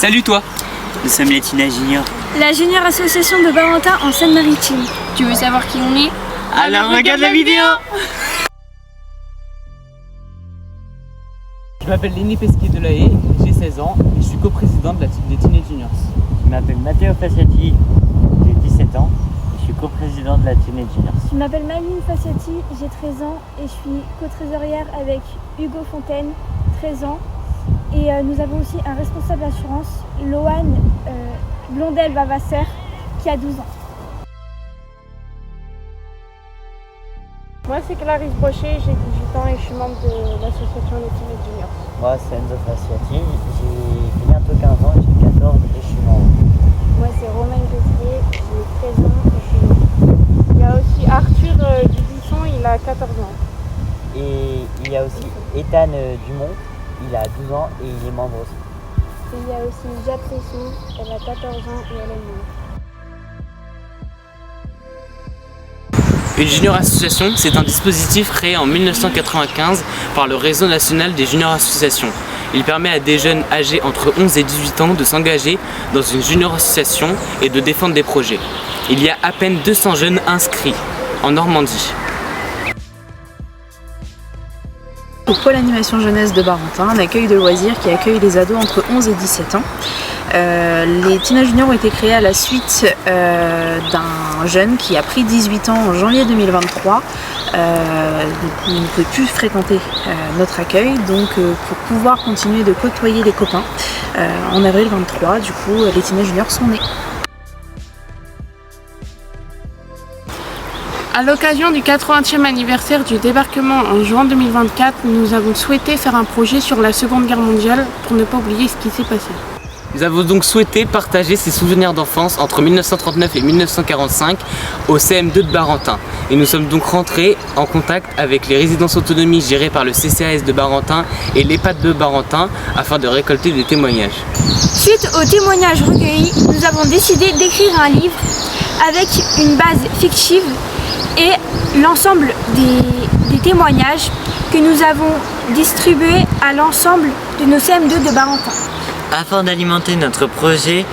Salut toi! Nous sommes les Tina Juniors. La Junior Association de Barentin en Seine-Maritime. Tu veux savoir qui on est? Alors regarde la vidéo! Je m'appelle Lenny Pesquet de la Haye, j'ai 16 ans et je suis coprésident de la team des Teenage Juniors. Je m'appelle Matteo Facciati, j'ai 17 ans et je suis coprésident de la Teenage Juniors. Je m'appelle Maline Facciati, j'ai 13 ans et je suis co-trésorière avec Hugo Fontaine, 13 ans. Et nous avons aussi un responsable d'assurance, Loane Blondel-Vavasser, qui a 12 ans. Moi, c'est Clarisse Brochet, j'ai 18 ans et je suis membre de l'association des Teenage Juniors. Moi, c'est Enzo Facciati, j'ai bientôt 15 ans, j'ai 14 et je suis membre. Moi, c'est Romain Gauthier, j'ai 13 ans et je suis membre. Il y a aussi Arthur Dubisson, il a 14 ans. Et il y a aussi Ethan Dumont, il a 12 ans et il est membre aussi. Et il y a aussi Jade Tesson, elle a 14 ans et elle est membre. Une Junior Association, c'est un dispositif créé en 1995 par le Réseau national des Junior Associations. Il permet à des jeunes âgés entre 11 et 18 ans de s'engager dans une Junior Association et de défendre des projets. Il y a à peine 200 jeunes inscrits en Normandie. Au pôle animation jeunesse de Barentin, un accueil de loisirs qui accueille les ados entre 11 et 17 ans. Les Teenage Juniors ont été créés à la suite d'un jeune qui a pris 18 ans en janvier 2023. Il ne pouvait plus fréquenter notre accueil, donc pour pouvoir continuer de côtoyer les copains, en avril 23, du coup, les Teenage Juniors sont nés. À l'occasion du 80e anniversaire du débarquement en juin 2024, nous avons souhaité faire un projet sur la Seconde Guerre mondiale pour ne pas oublier ce qui s'est passé. Nous avons donc souhaité partager ces souvenirs d'enfance entre 1939 et 1945 au CM2 de Barentin. Et nous sommes donc rentrés en contact avec les résidences autonomie gérées par le CCAS de Barentin et l'EHPAD de Barentin afin de récolter des témoignages. Suite aux témoignages recueillis, nous avons décidé d'écrire un livre avec une base fictive et l'ensemble des témoignages que nous avons distribués à l'ensemble de nos CM2 de Barentin. Afin d'alimenter notre projet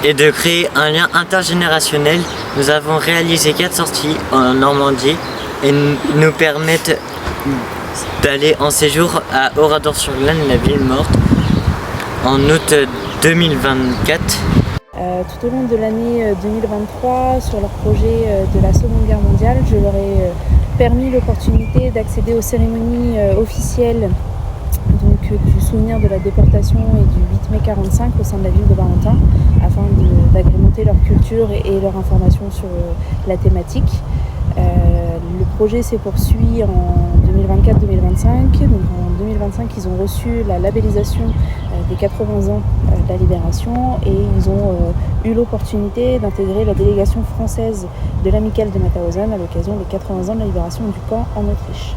et de créer un lien intergénérationnel, nous avons réalisé 4 sorties en Normandie et nous permettent d'aller en séjour à Oradour-sur-Glane, la ville morte, en août 2024. Tout au long de l'année 2023, sur leur projet de la Seconde Guerre mondiale, je leur ai permis l'opportunité d'accéder aux cérémonies officielles du souvenir de la déportation et du 8 mai 45 au sein de la ville de Barentin, afin d'agrémenter leur culture et leur information sur la thématique. Le projet s'est poursuivi en 2024-2025. Donc en 2025, ils ont reçu la labellisation des 80 ans de la Libération et ils ont eu l'opportunité d'intégrer la délégation française de l'Amicale de Mauthausen à l'occasion des 80 ans de la libération du camp en Autriche.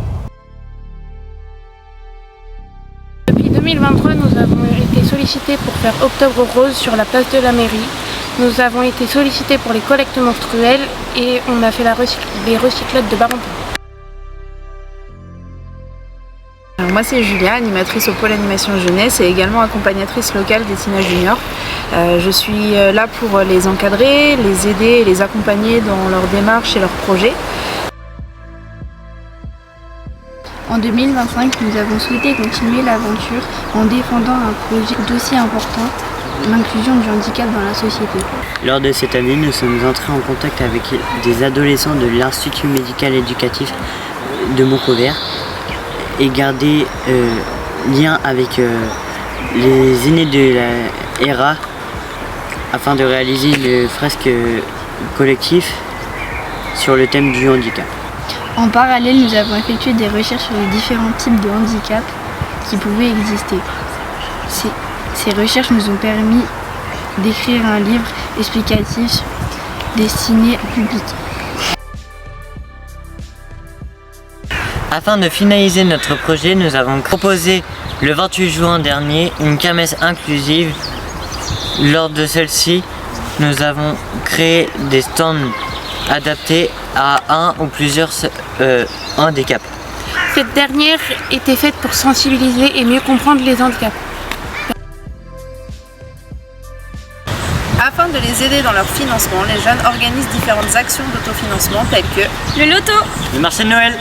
Depuis 2023, nous avons été sollicités pour faire Octobre Rose sur la place de la mairie. Nous avons été sollicités pour les collectes menstruelles et on a fait les recyclettes de Barentin. Alors moi c'est Julia, animatrice au pôle animation jeunesse et également accompagnatrice locale des Teenage Juniors. Je suis là pour les encadrer, les aider et les accompagner dans leurs démarches et leurs projets. En 2025, nous avons souhaité continuer l'aventure en défendant un projet d'aussi important, l'inclusion du handicap dans la société. Lors de cette année, nous sommes entrés en contact avec des adolescents de l'Institut médical éducatif de Montcovert et gardé lien avec les aînés de la ERA afin de réaliser une fresque collective sur le thème du handicap. En parallèle, nous avons effectué des recherches sur les différents types de handicap qui pouvaient exister. Ces recherches nous ont permis d'écrire un livre explicatif destiné au public. Afin de finaliser notre projet, nous avons proposé le 28 juin dernier une kermesse inclusive. Lors de celle-ci, nous avons créé des stands adaptés à un ou plusieurs handicaps. Cette dernière était faite pour sensibiliser et mieux comprendre les handicaps. aider dans leur financement, les jeunes organisent différentes actions d'autofinancement telles que Le loto, Le marché de Noël,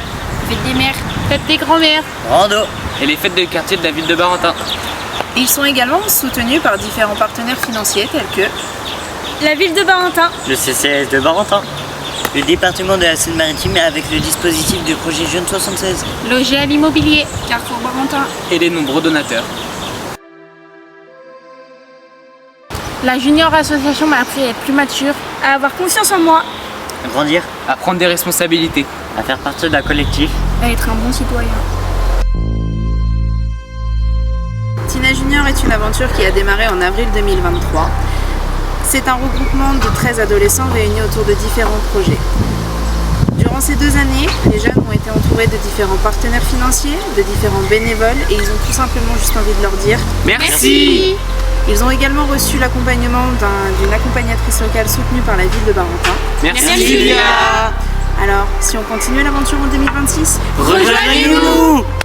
Fête des mères. Fête des grands-mères. Rando, et les fêtes de quartier de la ville de Barentin. Ils sont également soutenus par différents partenaires financiers tels que la ville de Barentin, le CCS de Barentin, le département de la Seine-Maritime avec le dispositif de projet Jeunes 76. Logé à l'immobilier. Carrefour Barentin. Et les nombreux donateurs. La Junior Association m'a appris à être plus mature. à avoir confiance en moi, Grandir, À prendre des responsabilités. à faire partie d'un collectif. À être un bon citoyen. Tina Junior est une aventure qui a démarré en avril 2023. C'est un regroupement de 13 adolescents réunis autour de différents projets. Durant ces 2 années, les jeunes ont été entourés de différents partenaires financiers, de différents bénévoles et ils ont tout simplement juste envie de leur dire Merci. Ils ont également reçu l'accompagnement d'une accompagnatrice locale soutenue par la ville de Barentin. Merci Julia. Alors, si on continue l'aventure en 2026, Rejoignez-nous.